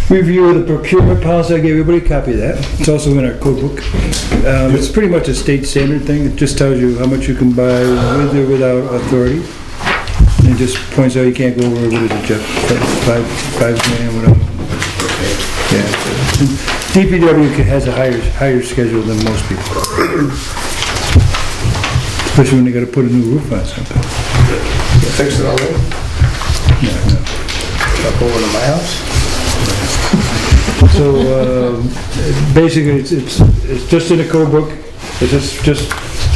review of the procurement policy. I gave everybody a copy of that. It's also in our code book. It's pretty much a state standard thing. It just tells you how much you can buy with or without authority. And it just points out you can't go over, what is it, Jeff? Five grand, whatever. Yeah. DPW has a higher schedule than most people. Especially when they gotta put a new roof on something. You fixed it already? No. Up over to my house? So, basically, it's just in the code book. It's just,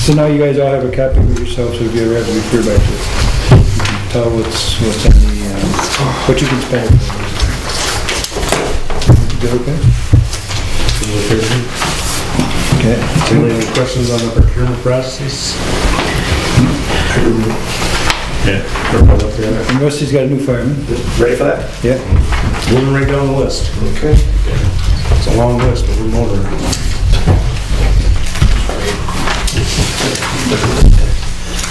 so now you guys all have a copy of it yourself, so if you ever have to refer back to it, you can tell what's in the, what you can spend. Is that okay? Okay. Any questions on the procurement process? Yeah. And Rusty's got a new fireman. Ready for that? Yeah. Moving right down the list. Okay. It's a long list, but we're moving.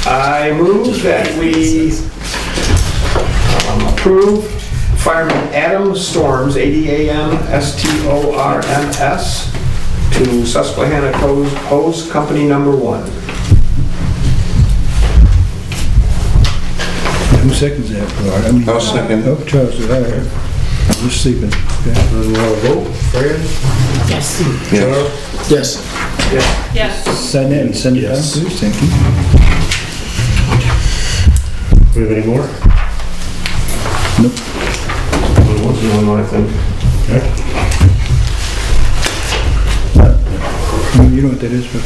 I move that we approve Fireman Adam Storms, ADAMSTORMS, to Susquehanna Hose Company number 1. Who seconds that? I'll second. Oh, Charles, all right. I'm just sleeping. Okay. Vote. Fran? Yes. Charles? Yes. Yes. Sign that and send it down, Yes. please. Thank you. Do we have any more? Nope. What's the one, I think? Okay. You know what that is, but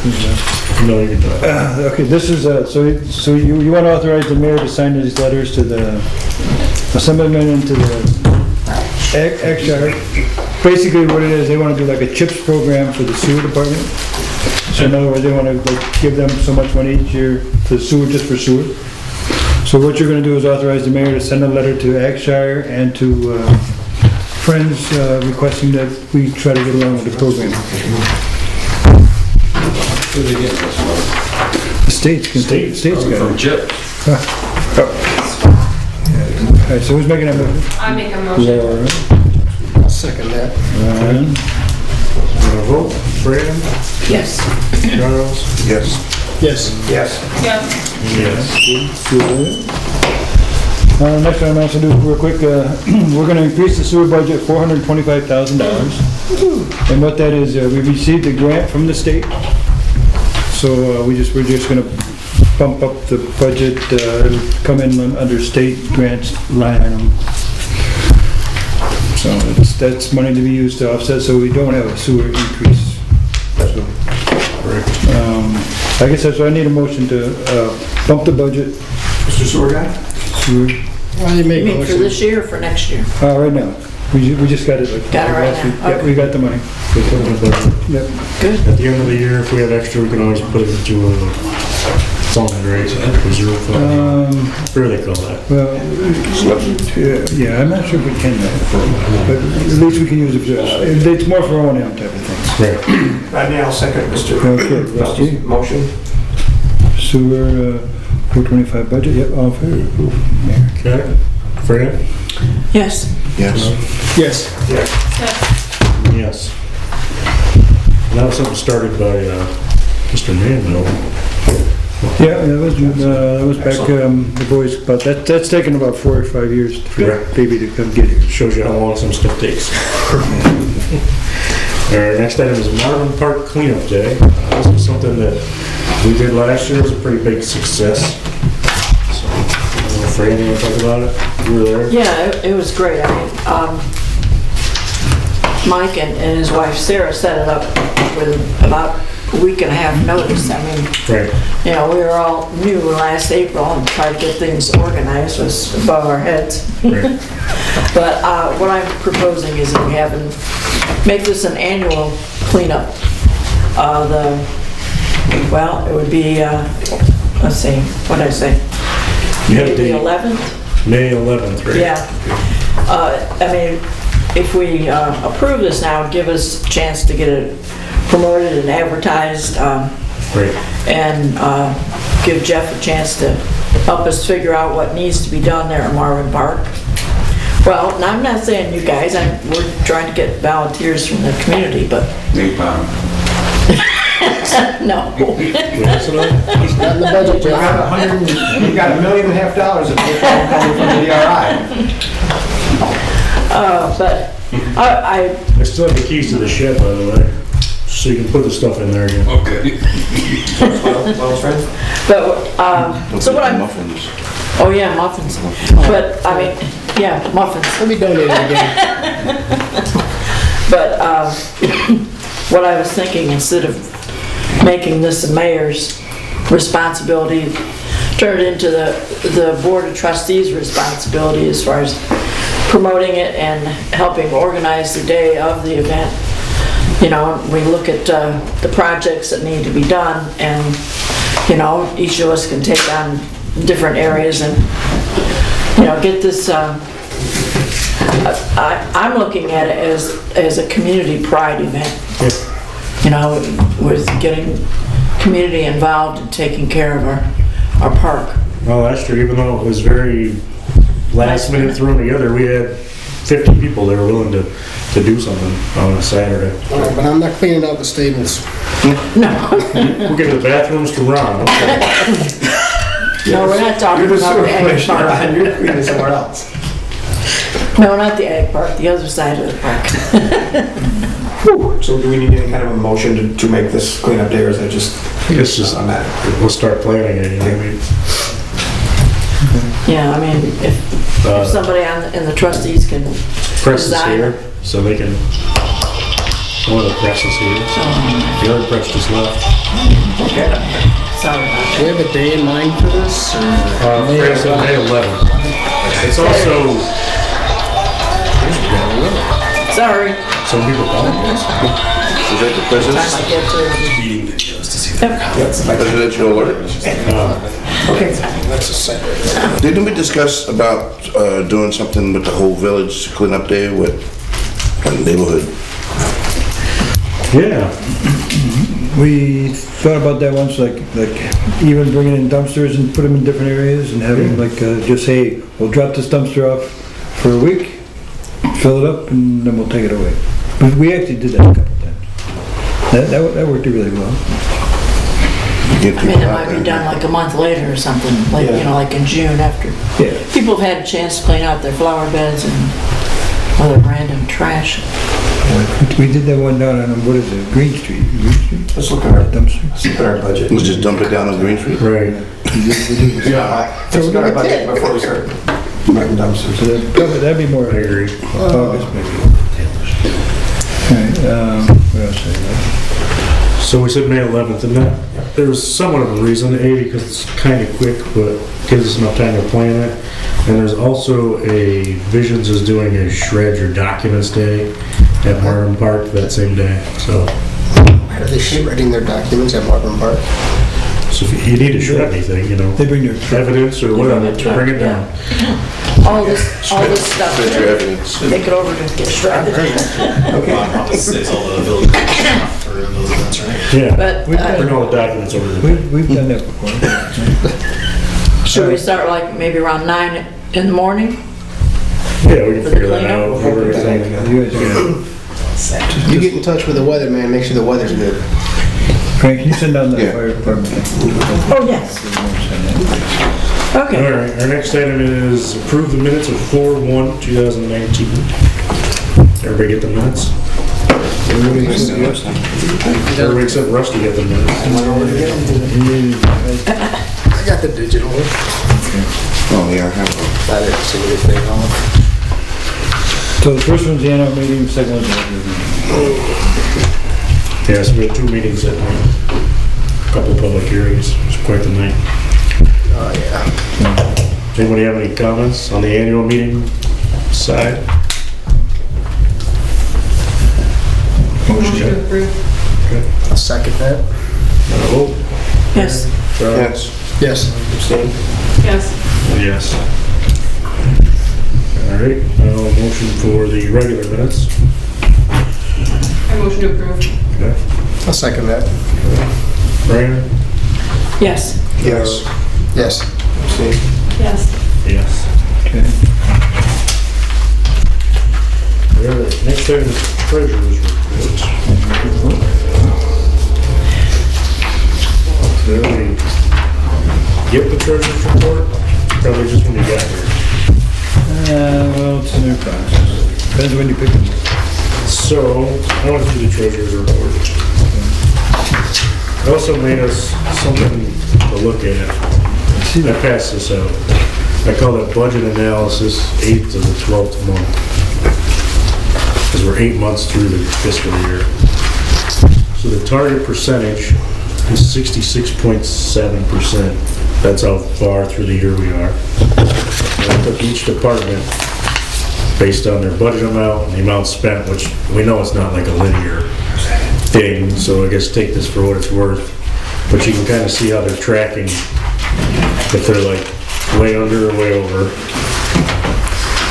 No, you can do it. okay, this is, so you want to authorize the mayor to sign these letters to the assemblyman and to the Action. Basically what it is, they want to do like a CHIPS program for the sewer department. So in other words, they want to give them so much money each year for sewer, just for sewer. So what you're going to do is authorize the mayor to send a letter to Aggshire and to Friends requesting that we try to get along with the program. The state's got From it. Chip. All right, so who's making that motion? I make a motion. Laura. I'll second that. Ryan. Vote. Fran? Yes. Charles? Yes. Yes. Yes. Yes. Good. Next one I'm going to do real quick, we're going to increase the sewer budget $425,000. And what that is, we received a grant from the state. So we're just going to bump up the budget, it'll come in under state grants line item. So that's money to be used to offset, so we don't have a sewer increase. So, I guess that's why I need a motion to bump the budget. Mr. Sewer guy? Sewer. Why do you make You mean for this year or for next year? Right now. We just got it like Got it right last now. week. Yeah, we got the money. We put it in the budget. Yep. Good. At the end of the year, if we have extra, we can always put it into something, right? Reserve fund. Whatever they call that. Well, yeah, I'm not sure if we can now, but at least we can use it. It's more for O&M type of things. Right. Right now, I'll second Mr. Okay, Rusty. Motion. Sewer, 425 budget, yep, all in favor, approve. Mayor. Okay. Fran? Yes. Yes. Yes. Yes. Yes. And that was something started by Mr. Manville. Yeah, that was back, the boys, but that's taken about 4 or 5 years for that baby to come get here. Shows you how long some stuff takes. Our next item is Marvin Park Cleanup Day. This is something that we did last year. It was a pretty big success. So, Fran, you want to talk about it? You were there? Yeah, it was great. I mean, Mike and his wife Sarah set it up with about a week and a half notice. I mean, Right. you know, we were all new last April and tried to get things organized, was above our heads. Right. But what I'm proposing is that we have make this an annual cleanup. Well, it would be, let's see, what did I say? You had a The date, 11th? May 11th, right? Yeah. I mean, if we approve this now, it'd give us a chance to get it promoted and advertised, Right. and give Jeff a chance to help us figure out what needs to be done there at Marvin Park. Well, and I'm not saying you guys, we're trying to get volunteers from the community, but Napalm. no. Yes, and I- Not in the budget, We got Jeff. we got $1.5 million of napalm coming from the DRI. But I, I still have the keys to the shed, by the way, so you can put the stuff in there again. Okay. Well, friend? but, so what I'm, Muffins. oh yeah, muffins. But, I mean, yeah, muffins. Let me donate it again. But what I was thinking, instead of making this the mayor's responsibility, turn it into the board of trustees' responsibility as far as promoting it and helping organize the day of the event. You know, we look at the projects that need to be done, and, you know, each of us can take on different areas and, you know, get this, I'm looking at it as a community pride event. You know, with getting community involved and taking care of our park. Well, last year, even though it was very last minute thrown together, we had 50 people that were willing to do something on a Saturday. All right, but I'm not cleaning out the stables. No, We'll give the bathrooms to Ron. Okay. no, we're not talking You're the about sewer the ag commissioner, park. Ron. You're cleaning somewhere else. No, not the ag park, the other side of the park. So do we need any kind of a motion to make this cleanup day, or is that just It's just, on that? we'll start planning it, you know what I mean? Yeah, I mean, if somebody in the trustees can Press is design. here, so they can, one of the press is here, so the other press just left. Sorry about Do we have a day in mind for this? or- Friday, May 11th. It's also, that. Sorry, some people call it, Is that the time president's, I get to. meeting videos to see Yep. presidential order? That's a separate. Didn't we discuss about doing something with the whole village cleanup day with the neighborhood? yeah. We thought about that once, like even bringing in dumpsters and put them in different areas and having just say, we'll drop this dumpster off for a week, fill it up, and then we'll take it away. But we actually did that a couple times. That worked really well. Get I mean, people it out might be there. done like a month later or something, like, you know, like in June after. Yeah. People have had a chance to clean out their flower beds and other random trash. We did that one down on, what is it, Green Street? Green Street? Let's look at our, Dumpster. let's look at our budget. Let's just dump it down on Green Street? Right. Yeah, let's look at our budget before we start writing dumpsters. So that'd be more I agree. August maybe. Alright, what else did I have? So we said May 11th, and that, there was somewhat of a reason, A, because it's kind of quick, but gives us enough time to plan it. And there's also Visions is doing a shred your documents day at Marvin Park that same day, so. Are they shredding their documents at Marvin Park? So if you need to shred anything, you know, They bring their truck. evidence or whatever, Bring a truck, bring it down. All this stuff, Shred your evidence. take it over to get shredded. It's all the village stuff for those events, right? Yeah, But bring all the documents over to the. We've done that before. should we start like maybe around 9 in the morning? Yeah, we can For the figure that cleanup? out. Whatever we think. You guys got You get in touch with the weatherman, make sure the weather's good. Frank, can you send down that Yeah. fire department thing? Oh, yes. All Okay. right, our next item is approve the minutes of 4/1/2019. Everybody get the minutes? Everybody except Rusty get the minutes. I got the digital one. Oh, yeah, I have I didn't see anything off. So the first one's the annual meeting, the second one's the regular meeting. Yeah, so we had 2 meetings that night. Couple public hearings. It was quite the night. Oh, yeah. Anybody have any comments on the annual meeting side? Motion to approve. I'll second that. Oh, Yes. one. Yes. Yes. Abstain? Yes. yes. All right, motion for the regular minutes. I motion to approve. Okay. I'll second that. Brian? Yes. Yes. Yes. Abstain? Yes. Yes. Okay. Alright, next item is treasurer's report. Did we get the treasurer's report? Probably just when you got here. Well, it's in their process. Depends when you pick them. So, I want to do the treasurer's report. I also made us something to look at. I passed this out. I call it budget analysis 8th to the 12th month. Because we're 8 months through the fiscal year. So the target percentage is 66.7%. That's how far through the year we are. And I took each department based on their budget amount and the amount spent, which we know it's not like a linear thing, so I guess take this for what it's worth. But you can kind of see how they're tracking, if they're like way under or way over.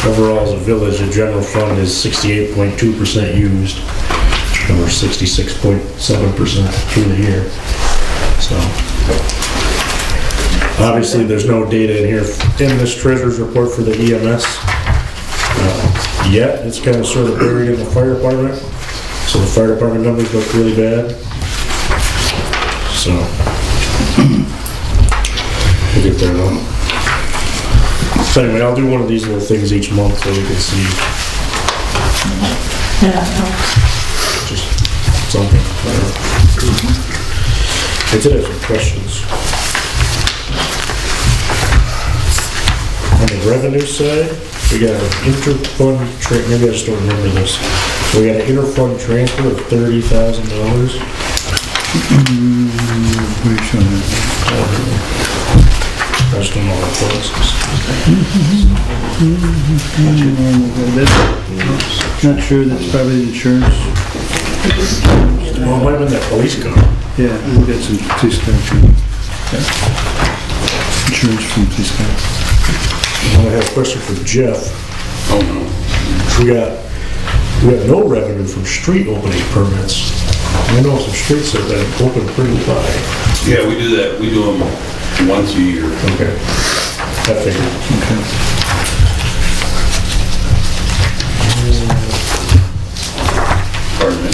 Overall, as a village, the general fund is 68.2% used, and we're 66.7% through the year. So, obviously, there's no data in here in this treasurer's report for the EMS. Yet, it's kind of sort of buried in the fire department. So the fire department numbers look really bad. So, we'll get there though. So anyway, I'll do one of these little things each month so we can see Yeah, no. just something. I did have some questions. On the revenue side, we got an interfund, maybe I just don't remember this. We got an interfund transfer of $30,000. Where you showing that? I just don't know what it was. Not sure, that's probably insurance. Well, it might have been that police car. Yeah, we'll get some police car. Insurance from police car. I have a question for Jeff. We got no revenue from street opening permits. I know some streets that have been open pretty high. Yeah, we do that. We do them once a year. Okay. I figured. Okay. Pardon me.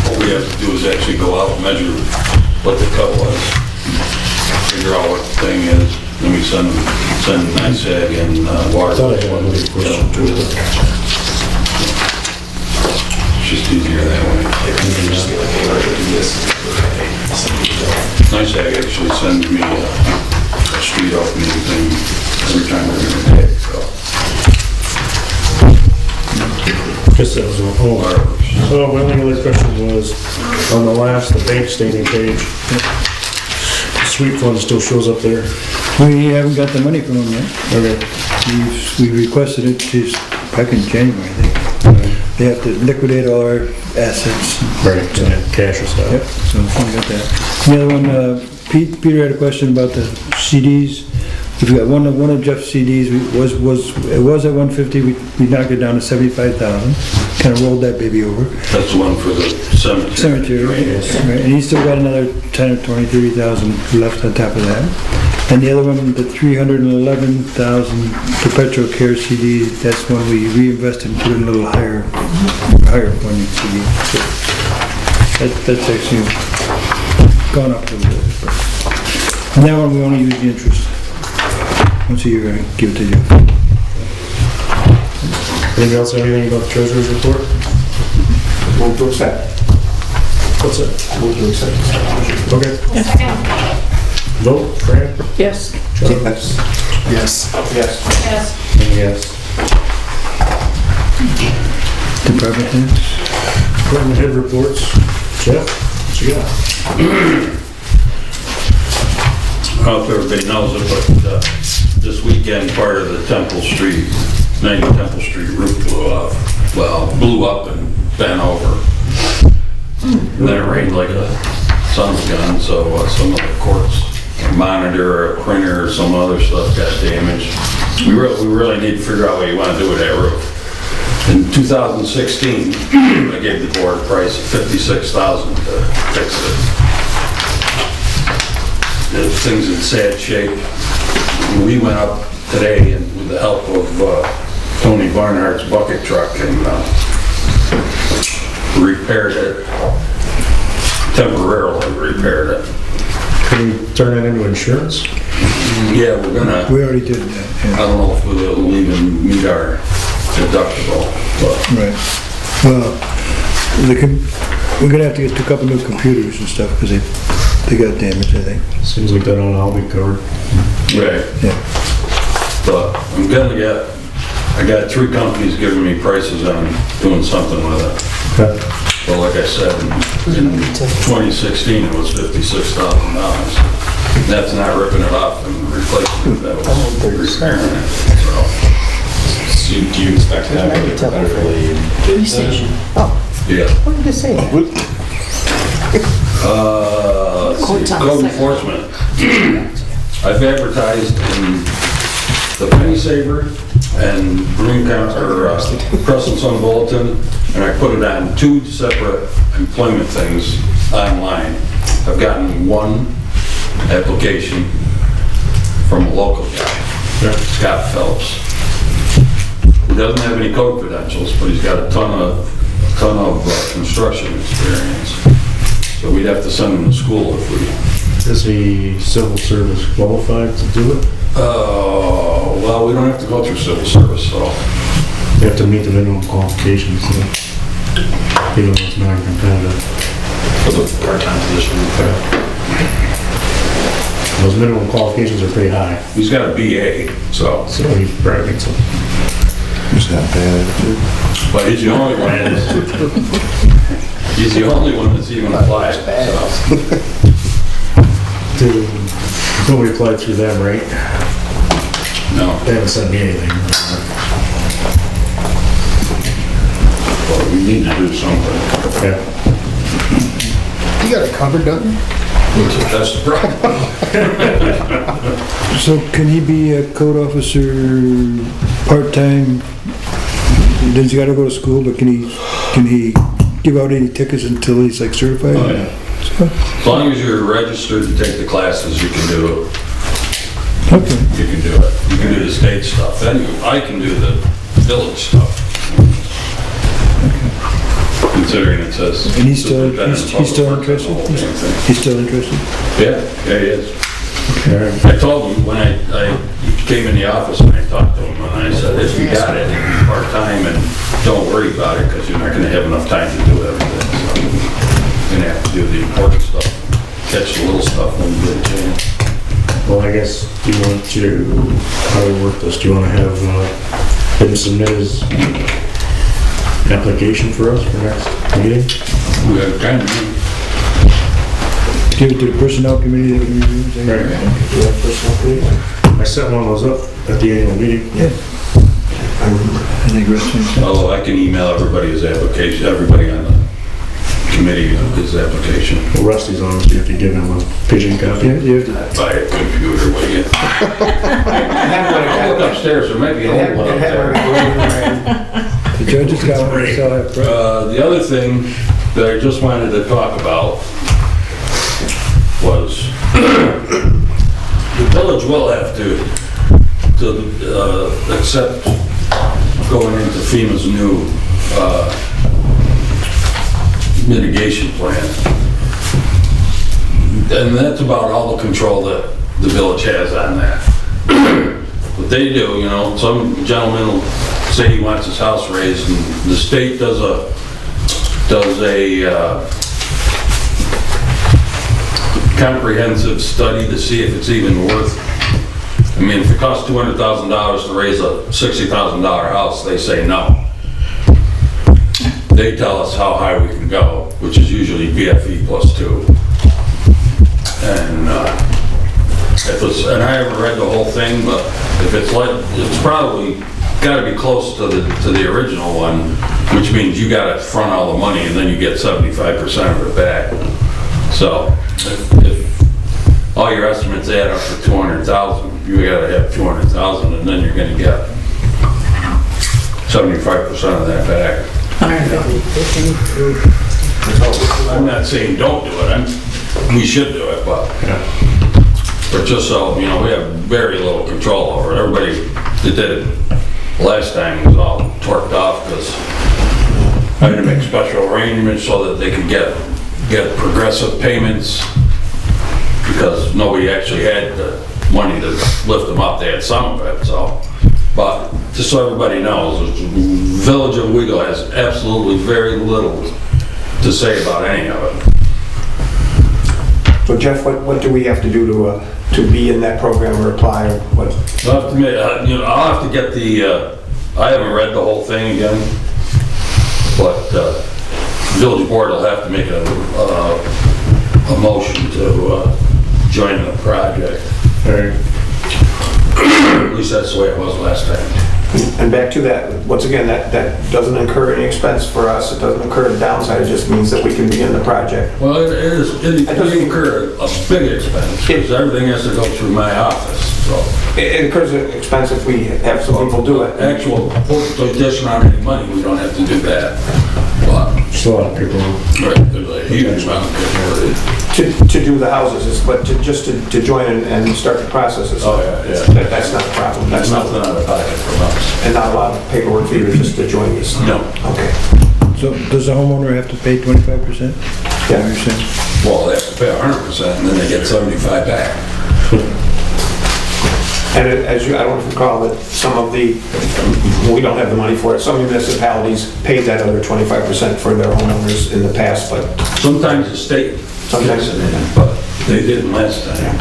What we have to do is actually go out and measure what the cut was, figure out what the thing is, then we send NICEAG and water. I thought I had one other question too. It's just easier that way. NICEAG actually sends me a street opening thing every time we're going to take, so. Guess that was all. So my only other question was, on the bank statement page, the sweep fund still shows up there. We haven't got the money from them yet. Okay. We requested it just back in January, I think. They have to liquidate all our assets. Right, cash or stuff. Yep, so we got that. The other one, Peter had a question about the CDs. We've got one of Jeff's CDs, it was at 150, we knocked it down to 75,000. Kind of rolled that baby over. That's the one for the cemetery. Cemetery, right, and he's still got another 10 or 20, 30,000 left on top of that. And the other one, the 311,000 perpetual care CD, that's when we reinvested and put in a little higher funding CD. So that's actually gone up a little bit. And that one, we only use the interest. Once a year, I give it to you. Anything else, anything about the treasurer's report? Move to accept. What's it? Move to accept. Okay. Vote, Fran? Yes. John? Yes. Yes. Yes. Yes. And yes. Department heads? Department head reports. Jeff, what you got? I don't know if everybody knows it, but this weekend, part of the Temple Street, 90 Temple Street roof blew up and bent over. And then it rained like a son of a gun, so some of the courts, a monitor, a printer, some other stuff got damaged. We really need to figure out what you want to do with that roof. In 2016, I gave the board a price of $56,000 to fix it. The thing's in sad shape. we went up today and with the help of Tony Barnhart's bucket truck and repaired it, temporarily repaired it. Can we turn that into insurance? Yeah, we're gonna, We already did that, I yeah. don't know if we'll even meet our deductible, but Right. Well, we're gonna have to get a couple new computers and stuff, because they got damaged, I think. Seems like that ought to all be covered. right. Yeah. But I'm gonna get, I got 3 companies giving me prices on doing something with it. Okay. Well, like I said, in 2016, it was $56,000. That's not ripping it off and replacing it, that was repairing it, so. So do you expect to have a competitively bid Station. Yeah. What did you say? Let's see, Court's on the code second. enforcement. I've advertised in the Penny Saver and Green County, or Crescent Sun Bulletin, and I put it on 2 separate employment things online. I've gotten 1 application from a local guy, Scott Phelps. He doesn't have any code credentials, but he's got a ton of construction experience. So we'd have to send him to school if we... Is he civil service qualified to do it? Well, we don't have to go through civil service, so... You have to meet the minimum qualifications, so even though it's non-competitive. for the part-time position? Those minimum qualifications are pretty high, He's got a BA, so... so he probably needs some. It's not bad. But he's the only one he's the only one that's even applied, so... Nobody applied through them, right? No, They haven't sent me anything. but we need to do something. Yeah. You got it covered, don't you? That's the problem. So can he be a code officer part-time? Does he gotta go to school, but can he give out any tickets until he's like certified? Oh, yeah. As long as you're registered to take the classes, you can do it. Okay. You can do it. You can do the state stuff. Then I can do the village stuff. Considering it says... And he's still superintendent of interested? public works and the whole damn thing. He's still interested? Yeah, he is. Okay. I told him when I came in the office and I talked to him, and I said, if you got it, it'd be part-time and don't worry about it because you're not gonna have enough time to do everything. So you're gonna have to do the important stuff, catch the little stuff when you get a chance. Well, I guess, do you want to, how do we work this? Do you want to have him submit his application for us for next meeting? We have time. Give it to the personnel committee that can review? I set one of those up at the annual meeting. Yeah. I think Russ Although I can email everybody his application, everybody on the committee his application. Well, Rusty's on, so you have to give him a pigeon copy. Yeah, you have to. Buy a computer, will you? I'll look upstairs, there might be an old one up there. The judges got one, they still have. The other thing that I just wanted to talk about was the village will have to accept going into FEMA's new mitigation plan. And that's about all the control that the village has on that. What they do, you know, some gentleman will say he wants his house raised and the state does a comprehensive study to see if it's even worth, I mean, if it costs $200,000 to raise a $60,000 house, they say no. They tell us how high we can go, which is usually BFE +2. And and I haven't read the whole thing, but if it's like, it's probably gotta be close to the original one, which means you gotta front all the money and then you get 75% of it back. So if all your estimates add up to 200,000, you gotta have 200,000 and then you're gonna get 75% of that back. 150. I'm not saying don't do it, we should do it, but But just so, you know, we have very little control over it. Everybody that did it last time was all torqued off because I had to make special arrangements so that they could get progressive payments because nobody actually had the money to lift them up. They had some of it, so. But just so everybody knows, the Village of Wego has absolutely very little to say about any of it. So Jeff, what do we have to do to be in that program or apply or what? I'll have to, you know, I'll have to get the, I haven't read the whole thing again, but Village Board will have to make a motion to join the project. At least that's the way it was last time. And back to that, once again, that doesn't incur any expense for us, it doesn't incur a downside, it just means that we can be in the project. Well, it doesn't incur a big expense, because everything has to go through my office, so. It incurs an expense if we have some people do it. Actual addition on any money, we don't have to do that. But, Just a lot of people. right, there's a huge amount of paperwork. To do the houses, but to join and start the processes. Oh, yeah. That's not a problem. That's nothing out of pocket for us. And not a lot of paperwork for you just to join this? No. Okay. So does the homeowner have to pay 25%? Yeah. You're saying? Well, they have to pay 100% and then they get 75 back. And as you, I don't recall that some of the, we don't have the money for it, some municipalities paid that other 25% for their homeowners in the past, but Sometimes the state Sometimes. kicks it in, but they didn't last time.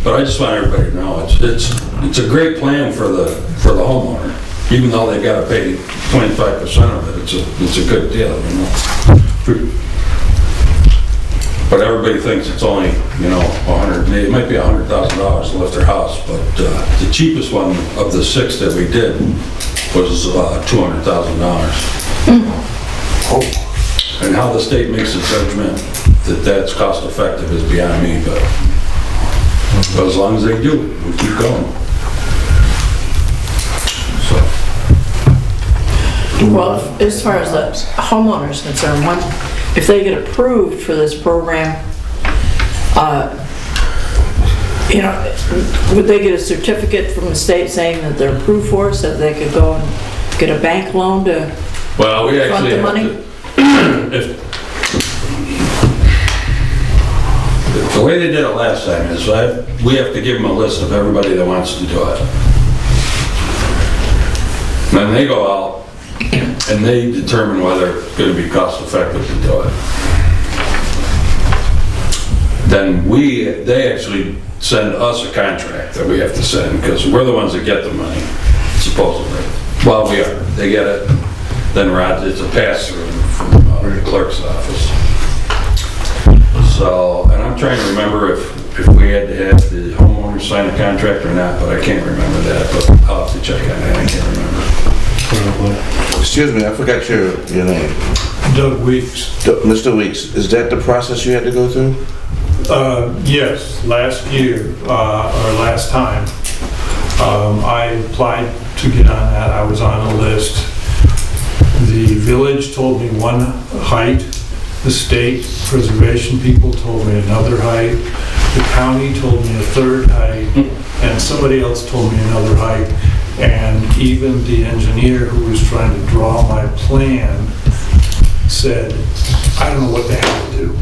But I just want everybody to know, it's a great plan for the homeowner. Even though they've got to pay 25% of it, it's a good deal, you know. But everybody thinks it's only, you know, it might be $100,000 to lift their house, but the cheapest one of the 6 that we did was $200,000. oh, And how the state makes a judgment that that's cost effective is beyond me, but as long as they do, we keep going. So. Well, as far as the homeowner's concerned, if they get approved for this program, you know, would they get a certificate from the state saying that they're approved for it, so that they could go and get a bank loan to Well, we front actually the have money? The way they did it last time is we have to give them a list of everybody that wants to do it. Then they go out and they determine whether it's going to be cost effective to do it. Then they actually send us a contract that we have to send because we're the ones that get the money, supposedly. Well, we are. They get it. Then it's a pass-through from the clerk's office. So, and I'm trying to remember if we had to have the homeowner sign a contract or not, but I can't remember that, but I'll have to check on that, I can't remember. Excuse me, I forgot your name. Doug Weeks. Mr. Weeks, is that the process you had to go through? Yes, last year, or last time, I applied to get on that. I was on a list. The village told me one height. The state preservation people told me another height. The county told me a third height. And somebody else told me another height. And even the engineer who was trying to draw my plan said, I don't know what the hell to do.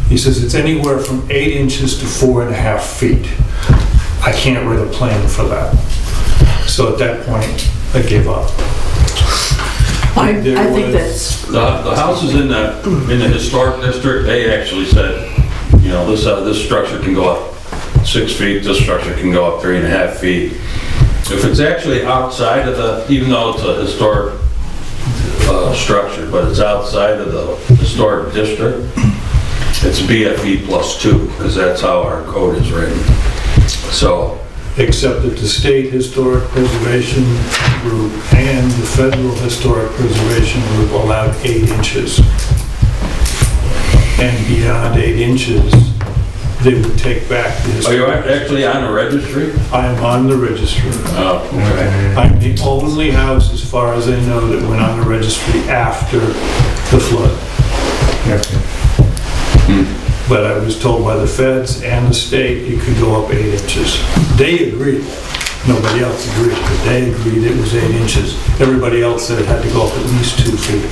He says, it's anywhere from 8 inches to 4.5 feet. I can't write a plan for that. So at that point, I gave up. I think that's, The houses in the historic district, they actually said, you know, this structure can go up 6 feet, this structure can go up 3.5 feet. If it's actually outside of even though it's a historic structure, but it's outside of the historic district, it's BFE +2, because that's how our code is written. So, Except that the state historic preservation group and the federal historic preservation group allowed 8 inches. And beyond 8 inches, they would take back the are you historic. actually on the registry? I am on the registry. Oh, okay. I'm the only house, as far as I know, that went on the registry after the flood. but I was told by the feds and the state it could go up 8 inches. They agreed. Nobody else agreed, but they agreed it was 8 inches. Everybody else said it had to go up at least 2 feet.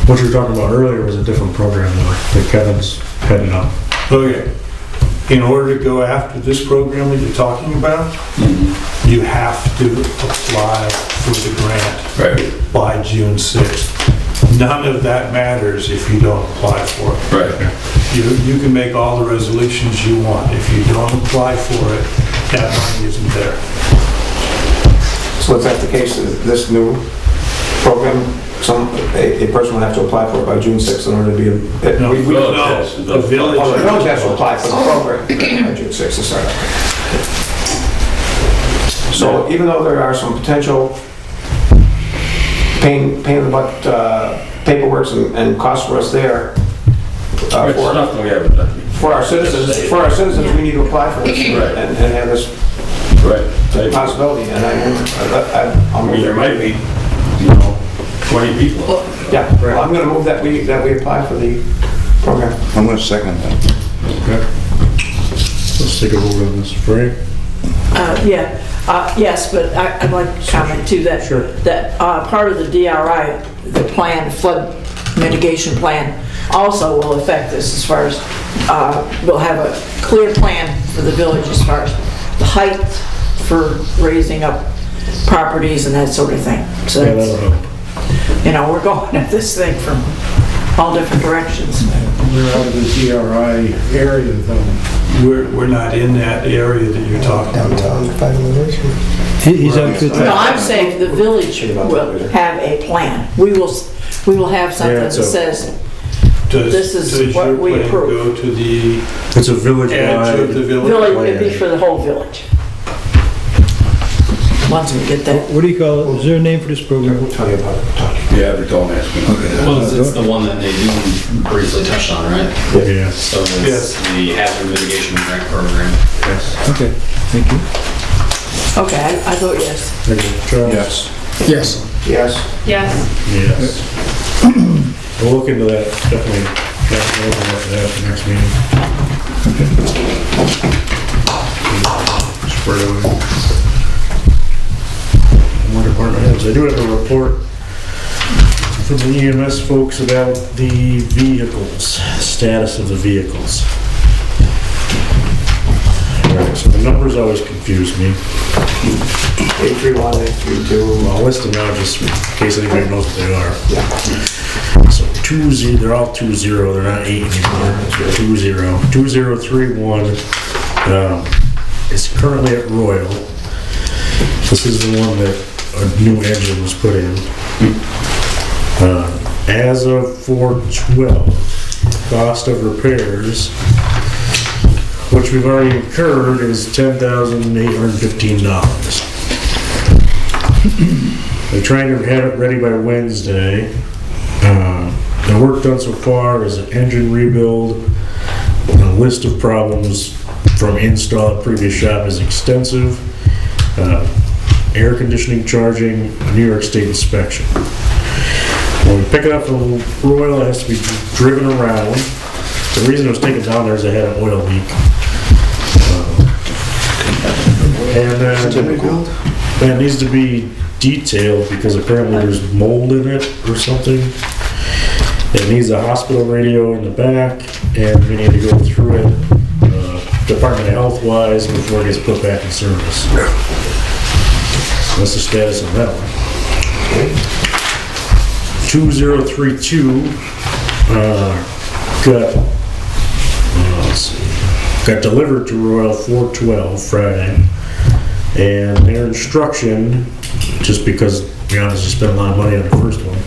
What you were talking about earlier was a different program though, that Kevin's heading up. Okay, in order to go after this program that you're talking about, you have to apply for the grant Right. by June 6th. None of that matters if you don't apply for it. Right. You can make all the resolutions you want. If you don't apply for it, that money isn't there. So if that's the case, this new program, a person would have to apply for it by June 6th in order to be, No, we don't no, the village. Oh, the village has to apply for the program by June 6th to start. So even though there are some potential pain in the butt paperwork and costs for us there, It's nothing we haven't done. for our citizens, we need to apply for this and have this Right. possibility. And I mean, there might be, 20 people. yeah, well, I'm going to move that we apply for the program. I'm gonna second that. Okay. Let's take a vote on this. Frank? Yes, but I'd like to comment too that, Sure. that part of the DRI, the plan, flood mitigation plan, also will affect this as far as, we'll have a clear plan for the village as far as the height for raising up properties and that sort of thing. So, Yeah, that'll help. we're going at this thing from all different directions. We're out of the GRI area though. We're not in that area that you're talking about. Downtown, by the university. He's actually, No, I'm saying the village will have a plan. We will have something Yeah, that so- says, Does This is does what your we plan approve. go to the It's a edge of the village-wide. village? it'd be for the whole village. Once we get that. what do you call it? Is there a name for this program? We'll tell you about it. Yeah, but don't ask me. Well, it's the one that they do briefly touched on, right? Yeah. So it's Yes. the hazard mitigation grant program. Okay, thank you. Okay, I vote yes. Thank you, Charles? Yes. Yes. Yes. Yes. Yes. We'll look into that, definitely. We'll look into that at the next meeting. Squared away. More department heads. I do have a report from the EMS folks about the vehicles, status of the vehicles. Alright, so the numbers always confuse me. 831, 832. I'll list them now just in case anybody knows what they are. Yeah. So 20, they're all 20, they're not 8 anymore. 20. 2031 is currently at Royal. This is the one that a new engine was put in. As of 4/12, cost of repairs, which we've already incurred, is $10,815. They're trying to have it ready by Wednesday. The work done so far is an engine rebuild. A list of problems from install at previous shop is extensive. Air conditioning, charging, New York State inspection. When we pick it up from Royal, it has to be driven around. The reason it was taken down there is they had an oil leak. And then it needs to be detailed because apparently there's mold in it or something. It needs a hospital radio in the back, and we need to go through it, Department of Health wise, before it gets put back in service. So that's the status of that one. 2032 got delivered to Royal 4/12 Friday, and their instruction, just because we honestly spent a lot of money on the first one,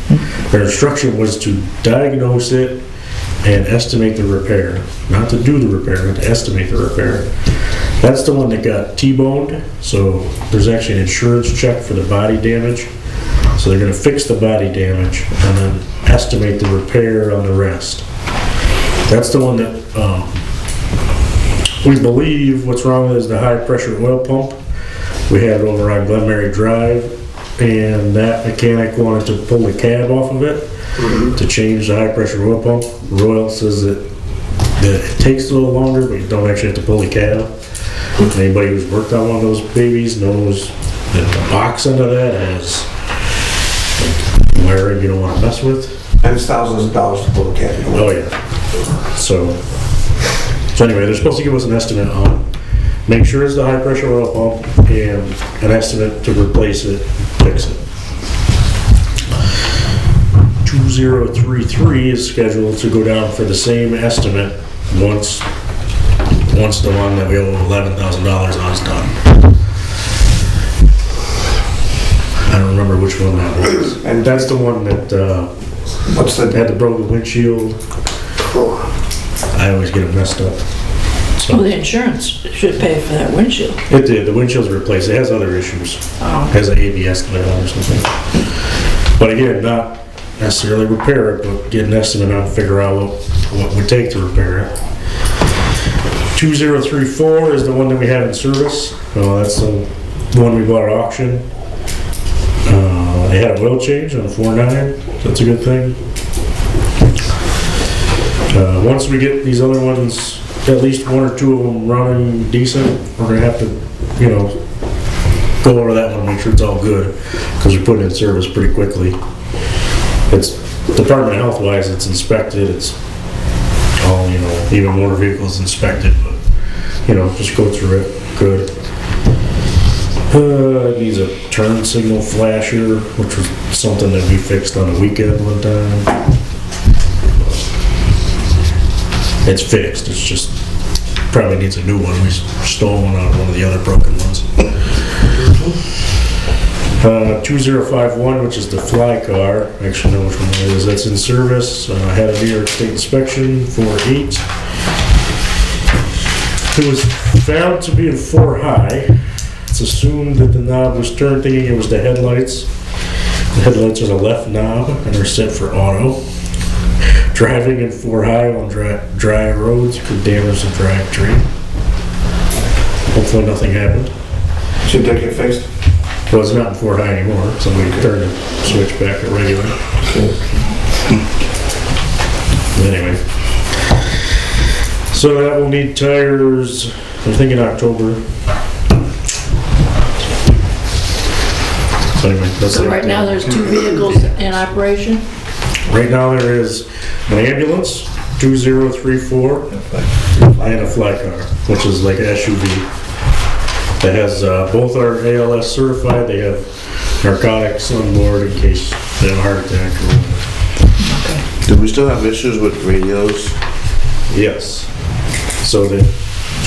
their instruction was to diagnose it and estimate the repair. Not to do the repair, but to estimate the repair. That's the one that got T-boned, so there's actually an insurance check for the body damage. So they're gonna fix the body damage and then estimate the repair on the rest. That's the one that, we believe what's wrong with is the high pressure oil pump. We had it over on Glenmary Drive, and that mechanic wanted to pull the cab off of it to change the high pressure oil pump. Royal says that it takes a little longer, but you don't actually have to pull the cab. Anybody who's worked on one of those babies knows that the box under that has like, wiring you don't want to mess with. And it's thousands of dollars to pull the cab. Oh, yeah. So anyway, they're supposed to give us an estimate on, make sure it's the high pressure oil pump, and an estimate to replace it, fix it. 2033 is scheduled to go down for the same estimate once the one that we owe $11,000 on is done. I don't remember which one that was. And that's the one that had the broken windshield. I always get it messed up. So Well, the insurance should pay for that windshield. it did. The windshield's replaced. It has other issues. Oh. It has an ABS light on or something. But again, not necessarily repair it, but get an estimate on, figure out what it would take to repair it. 2034 is the one that we have in service. That's the one we bought at auction. They had an oil change on a 4.9. That's a good thing. Once we get these other ones, at least one or two of them running decent, we're gonna have to, go over that one, make sure it's all good, because we're putting it in service pretty quickly. It's Department of Health wise, it's inspected, it's all, even motor vehicles inspected, but, just go through it, good. It needs a turn signal flasher, which was something that we fixed on a weekend one time. It's fixed, it's just, probably needs a new one. We stole one out of one of the other broken ones. 2051, which is the fly car, I actually know which one it is, that's in service, had a New York State inspection for 8. It was found to be in 4 high. It's assumed that the knob was turned, thinking it was the headlights. The headlights are the left knob and they're set for auto. Driving in 4 high on dry roads could damage the drivetrain. Hopefully nothing happened. Should that get fixed? Well, it's not in 4 high anymore. Somebody turned the switch back to regular. Anyway. So that will need tires, I'm thinking October. So anyway, that's So right now, there's 2 vehicles in operation? Right now there is an ambulance, 2034, and a fly car, which is like an SUV. That has, both are ALS certified, they have narcotics on board in case they have a heart attack or whatever. Do we still have issues with radios? Yes. So the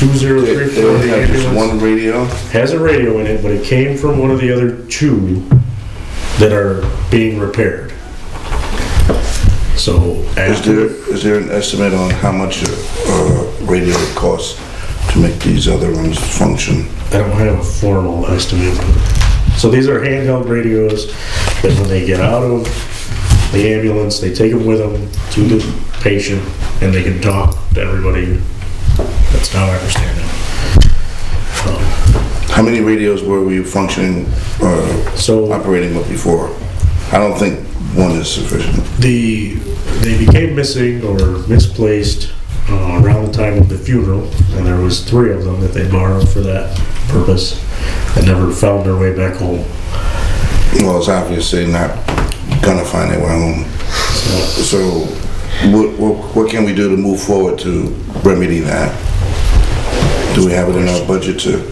They 2034, only the have just ambulance one radio? has a radio in it, but it came from one of the other 2 that are being repaired. So Is there an estimate on how much a radio would cost to make these other ones function? I don't have a formal estimate. So these are handheld radios that when they get out of the ambulance, they take them with them to the patient and they can talk to everybody. That's how I understand it. How many radios were we functioning, operating with before? I don't think one is sufficient. They became missing or misplaced around the time of the funeral, and there was 3 of them that they borrowed for that purpose and never found their way back home. Well, it's obvious they're not gonna find their way home. So what can we do to move forward to remedy that? Do we have it in our budget to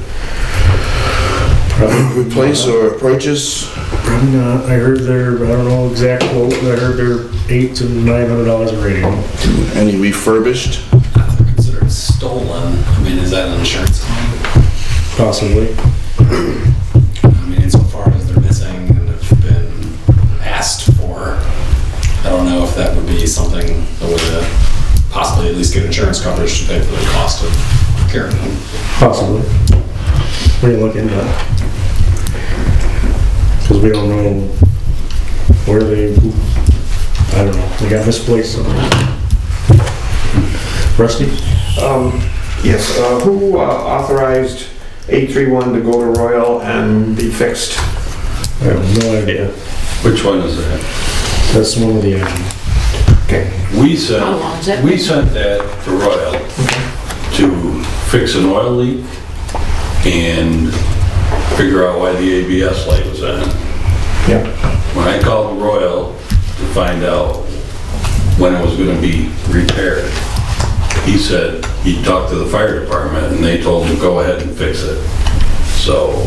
replace or purchase? Probably not. I heard I don't know exact quote, but I heard they're $800 to $900 a radio. Any refurbished? If they're considered stolen, is that an insurance claim? Possibly. Insofar as they're missing and have been asked for, I don't know if that would be something that would possibly at least get insurance coverage to pay for the cost of carrying them. Possibly. We can look into that. Because we don't know where I don't know. We got misplaced somewhere. Rusty? Yes, who authorized 831 to go to Royal and be fixed? I have no idea. Which one is that? That's one of the engine. Okay. We How long is that? sent that to Royal to fix an oil leak and figure out why the ABS light was on. Yeah. When I called Royal to find out when it was gonna be repaired, he said he talked to the fire department and they told him, go ahead and fix it. So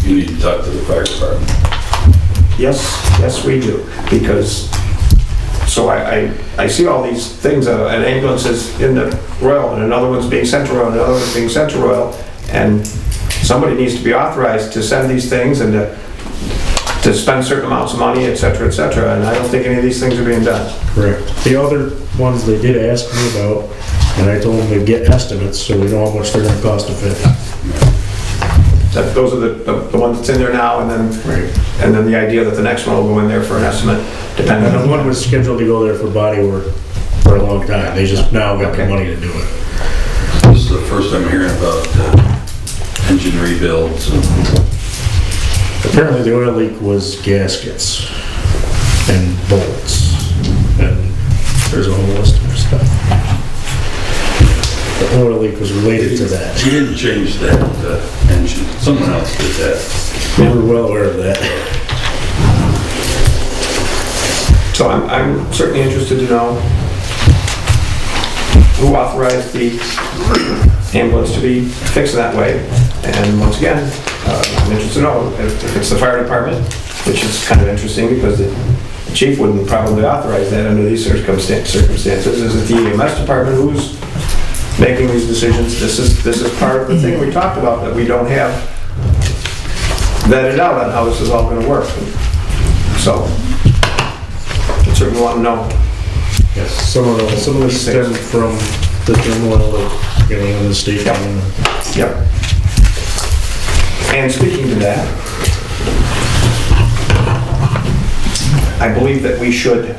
you need to talk to the fire department. Yes, we do, because, so I see all these things, an ambulance is in the Royal, and another one's being sent to Royal, and another one's being sent to Royal, and somebody needs to be authorized to send these things and to spend certain amounts of money, et cetera, and I don't think any of these things are being done. Correct. The other ones they did ask me about, and I told them to get estimates so we know how much they're gonna cost to fit. Those are the ones that's in there now, and then the idea that the next one will go in there for an estimate, depending And the on... one was scheduled to go there for body work for a long time. They just now got the Okay. money to do it. This is the first I'm hearing about engine rebuilds. Apparently the oil leak was gaskets and bolts, and there's a whole list of stuff. The oil leak was related to that. He didn't change that engine. Someone else did that. We were well aware of that. So I'm certainly interested to know who authorized the ambulance to be fixed that way. And once again, I'm interested to know if it's the fire department, which is kind of interesting because the chief wouldn't probably authorize that under these circumstances. Is it the EMS department who's making these decisions? This is part of the thing we talked about, that we don't have vetted out on how this is all going to work. So, I certainly want to know. Yes, some of this stemmed from the turmoil of, in the state. Yep. And speaking to that, I believe that we should